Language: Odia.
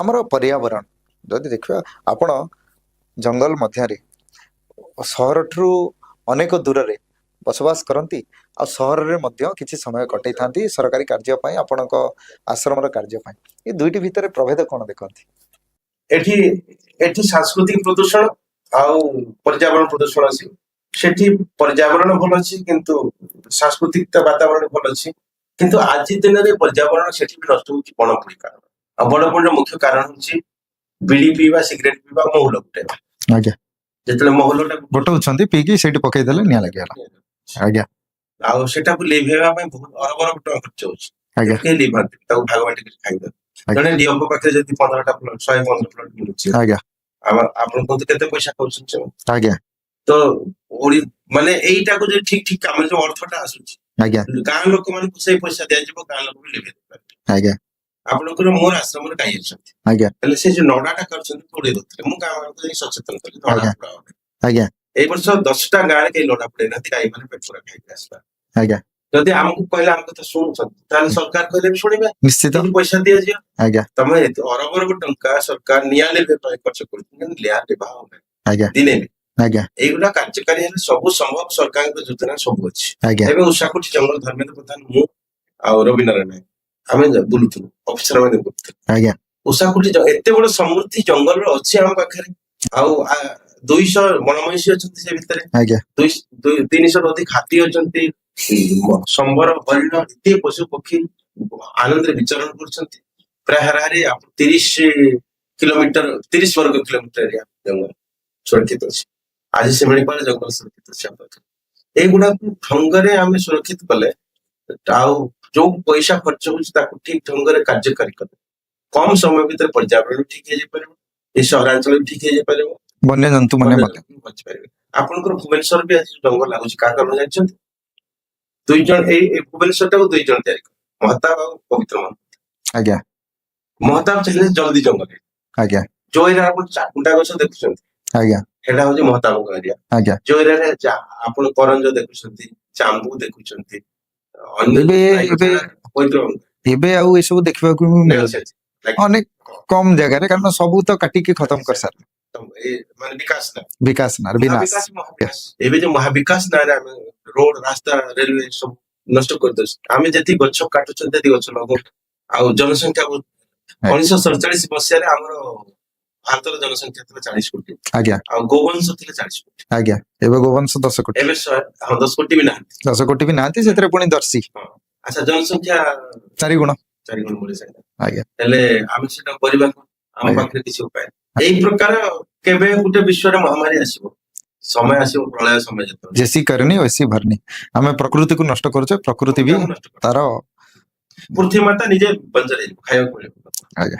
ଆମର पर्यावरण ଯଦି ଦେଖିବା ଆପଣ ଜଙ୍ଗଲ ମଧ୍ୟରେ ସହରଠୁ ଅନେକ ଦୂରରେ ବସବାସ କରନ୍ତି ଆଉ ସହରରେ ମଧ୍ୟ କିଛି ସମୟ କଟେଇଥାନ୍ତି ସରକାରୀ କାର୍ଯ୍ୟ ପାଇଁ ଆପଣଙ୍କ ଆଶ୍ରମର କାର୍ଯ୍ୟ ପାଇଁ ଏ ଦୁଇଟି ଭିତରେ ପ୍ରଭେଦ କଣ ଦେଖନ୍ତି? ଏଠି ଏଠି ସାଂସ୍କୃତିକ ପ୍ରଦୂଷଣ ଆଉ पर्यावरण ପ୍ରଦୂଷଣ ଅଛି। ସେଠି पर्यावରଣ ଭଲ ଅଛି କିନ୍ତୁ ସାଂସ୍କୃତିକ ବାତାବରଣ ଭଲ ଅଛି। କିନ୍ତୁ ଆଜି ଦିନରେ पर्यावରଣ ସେଠି ବି ନଷ୍ଟ ହଉଛି ବଣପୋଡ଼ି କାରଣ। ଆଉ ବଣପୋଡ଼ିର ମୁଖ୍ୟ କାରଣ ହଉଛି ବିଡି ପିଇବା, ସିଗାରେଟ ପିଇବା, ମହୁଲ ଗୋଟାଇବା। ଆଜ୍ଞା ଯେତେବେଳେ ମହୁଲଟା ଗୋଟଉଛନ୍ତି ପିଇକି ସେଇଠି ପକେଇଦେଲେ ନିଆଁ ଲାଗିଗଲା। ଆଜ୍ଞା ଆଉ ସେଟାକୁ ଲିଭେଇବା ପାଇଁ ବହୁତ ଅରବ ଟଙ୍କା ଖର୍ଚ୍ଚ ହଉଛି। ଆଜ୍ଞା କେହି ଲିଭାନ୍ତି ତାକୁ ଭାଗ ବାଣ୍ଟିକି ଖାଇଦେବେ। ଜଣେ ଡିଓଙ୍କ ପାଖରେ ଯଦି 15ଟା ପ୍ଲଟ 115 ପ୍ଲଟ ମିଳୁଛି, ଆଜ୍ଞା ଆପଣ କୁହନ୍ତୁ କେତେ ପଇସା ଖାଉଛନ୍ତି ସେମାନେ? ଆଜ୍ଞା ତ ମାନେ ଏଇଟାକୁ ଯଦି ଠିକ ଠିକ କାମରେ ଯୋଉ ଅର୍ଥଟା ଆସୁଛି ଆଜ୍ଞା ଗାଁ ଲୋକମାନଙ୍କୁ ସେଇ ପଇସା ଦିଆଯିବ, ଗାଁ ଲୋକ ବି ଲିଭେଇ ଦେବେ। ଆଜ୍ଞା ଆପଣଙ୍କର ମୋର ଆଶ୍ରମରେ ଗାଈ ଅଛନ୍ତି, ଆଜ୍ଞା ହେଲେ ସେ ଯୋଉ ନଡାଟା କରିଛନ୍ତି ପୋଡେଇ ଦଉଥିଲେ। ମୁଁ ଗାଁ ମାନଙ୍କୁ ଯାଇ ସଚେତନ କଲି ନଡା ଆଜ୍ଞା ପୋଡା ହବ। ଆଜ୍ଞା ଏଇ ବର୍ଷ 10ଟା ଗାଁରେ କେହି ନଡା ପୋଡେଇ ନାହାନ୍ତି, ଗାଈ ମାନେ ପେଟ ପୁରା ଖାଇକି ଆସିଲା। ଆଜ୍ଞା ଯଦି ଆମକୁ କହିଲେ ଆମ କଥା ଶୁଣୁଛନ୍ତି ତାହେଲେ ସରକାର କହିଲେ ବି ଶୁଣିବେ, ନିଶ୍ଚିତ କିଛି ପଇସା ଦିଆଯିବ। ଆଜ୍ଞା ତମେ ଏତେ ଅରବ ଅରବ ଟଙ୍କା ସରକାର ନିଆଁ ଲିଭେଇବା ପାଇଁ ଖର୍ଚ୍ଚ କରୁଛନ୍ତି, କିନ୍ତୁ ନିଆଁ ଲିଭା ହଉନାହିଁ ଆଜ୍ଞା ଦିନେ ବି। ଆଜ୍ଞା এইগুলা କାର୍ଯ୍ୟକାରୀ ହେଲେ ସବୁ ସମ୍ଭବ, ସରକାରଙ୍କ ଯୋଜନା ସବୁ ଅଛି। ଆଜ୍ଞା ଏବେ ଉଷାକୁଠି ଜଙ୍ଗଲ ଧର୍ମେନ୍ଦ୍ର ପ୍ରଧାନ, ମୁଁ ଆଉ ରବି ନାରାୟଣ ନାୟକ ଆମେ ବୁଲୁଥିଲୁ, ଅଫିସର ମାନେ ବୁଲୁଥିଲୁ। ଆଜ୍ଞା ଉଷାକୁଠି ଏତେ ବଡ ସମୃଦ୍ଧି ଜଙ୍ଗଲର ଅଛି ଆମ ପାଖରେ, ଆଉ 200 ବଣମଇଁଷି ଅଛନ୍ତି ସେ ଭିତରେ, ଆଜ୍ଞା 300 ରୁ ଅଧିକ ହାତୀ ଅଛନ୍ତି, ସମ୍ବର, ହରିଣ, ଏତେ ପଶୁ ପକ୍ଷୀ ଆନନ୍ଦରେ ବିଚରଣ କରୁଛନ୍ତି। ପ୍ରାୟ ହାରାହାରି 30 ବର୍ଗ କିଲୋମିଟର ଏରିଆ ଜଙ୍ଗଲ ସୁରକ୍ଷିତ ଅଛି। ଆଜି ଶିମିଳିପାଳ ଜଙ୍ଗଲ ସୁରକ୍ଷିତ ଅଛି ଆମ ପାଖରେ। এইଗୁଡାକୁ ଢଙ୍ଗରେ ଆମେ ସୁରକ୍ଷିତ କଲେ, ଆଉ ଯୋଉ ପଇସା ଖର୍ଚ୍ଚ ହଉଛି ତାକୁ ଠିକ ଢଙ୍ଗରେ କାର୍ଯ୍ୟକାରୀ କଲେ କମ ସମୟ ଭିତରେ पर्यावरण ଠିକ ହେଇଯାଇପାରିବ, ଏ ସହରାଞ୍ଚଳ ବି ଠିକ ହେଇଯାଇପାରିବ, ବନ୍ୟଜନ୍ତୁ ମାନେ ମଧ୍ୟ ବଞ୍ଚିପାରିବେ। ଆପଣଙ୍କର ଭୁବନେଶ୍ୱର ବି ଆଜି ଜଙ୍ଗଲ ଲାଗୁଛି କାହା କାରଣ ଜାଣିଛନ୍ତି? 2 ଜଣ ଏଇ ଭୁବନେଶ୍ୱରଟାକୁ 2 ଜଣ ତିଆରି କଲେ, ମହତାବ ଆଉ ପବିତ୍ର ମହାନ୍ତି। ଆଜ୍ଞା ମହତାବ ଚାହିଁଲେ ଜଲ୍ଦି ଜଙ୍ଗଲ, ଆଜ୍ଞା ଯୋଉ ଏରିଆ ଆପଣ ଚାକୁଣ୍ଡା ଗଛ ଦେଖୁଛନ୍ତି ଆଜ୍ଞା ସେଟା ହଉଛି ମହତାବଙ୍କ ଏରିଆ। ଆଜ୍ଞା ଯୋଉ ଏରିଆରେ ଆପଣ କରଞ୍ଜ ଦେଖୁଛନ୍ତି, ଚାମ୍ବୁ ଦେଖୁଛନ୍ତି, ଅନ୍ୟ ଏବେ ଏବେ ଏବେ ଆଉ ଏସବୁ ଦେଖିବାକୁ ମିଳୁଛି ଅନେକ କମ ଜାଗାରେ, କାରଣ ସବୁ ତ କାଟିକି ଖତମ କରିସାରିଲେ ମାନେ ବିକାଶ ନା ବିକାଶ ନାଁରେ ବିନାଶ। ମହାବିକାଶ। ଏବେ ଯୋଉ ମହାବିକାଶ ନାଁରେ ଆମେ ରୋଡ, ରାସ୍ତା, ରେଲୱେ ସବୁ ନଷ୍ଟ କରିଦଉଛୁ। ଆମେ ଯେତିକି ଗଛ କାଟୁଛନ୍ତି ସେତିକି ଗଛ ଲଗାଉ। ଆଉ ଜନସଂଖ୍ୟା 1947 ମସିହାରେ ଆମର ଭାରତର ଜନସଂଖ୍ୟା ଥିଲା 40 କୋଟି, ଆଜ୍ଞା ଆଉ ଗୋବଂଶ ଥିଲେ 40 କୋଟି। ଆଜ୍ଞା ଏବେ ଗୋବଂଶ 10 କୋଟି, ଏବେ 10 କୋଟି ବି ନାହାନ୍ତି, 10 କୋଟି ବି ନାହାନ୍ତି, ସେଥିରେ ପୁଣି ଦର୍ଶୀ। ଆଚ୍ଛା, ଜନସଂଖ୍ୟା 4 ଗୁଣ ବଢି ସାରିଲା। ଆଜ୍ଞା ହେଲେ ଆମେ ସେଟା କରିବାକୁ ଆମ ପାଖରେ କିଛି ଉପାୟ ନାହିଁ। ଏଇ ପ୍ରକାର କେବେ ଗୋଟେ ବିଶ୍ୱରେ ମହାମାରୀ ଆସିବ, ସମୟ ଆସିବ, ପ୍ରଳୟ ସମୟ ଯେତେବେଳେ, ଜେସି କରନି वैसी भरनी। ଆମେ ପ୍ରକୃତିକୁ ନଷ୍ଟ କରୁଛେ, ପ୍ରକୃତି ବି ତାର ପୃଥିବୀ ମାତା ନିଜେ ବଞ୍ଚାଇ ଖାଇବାକୁ ମିଳିବ। ଆଜ୍ଞା।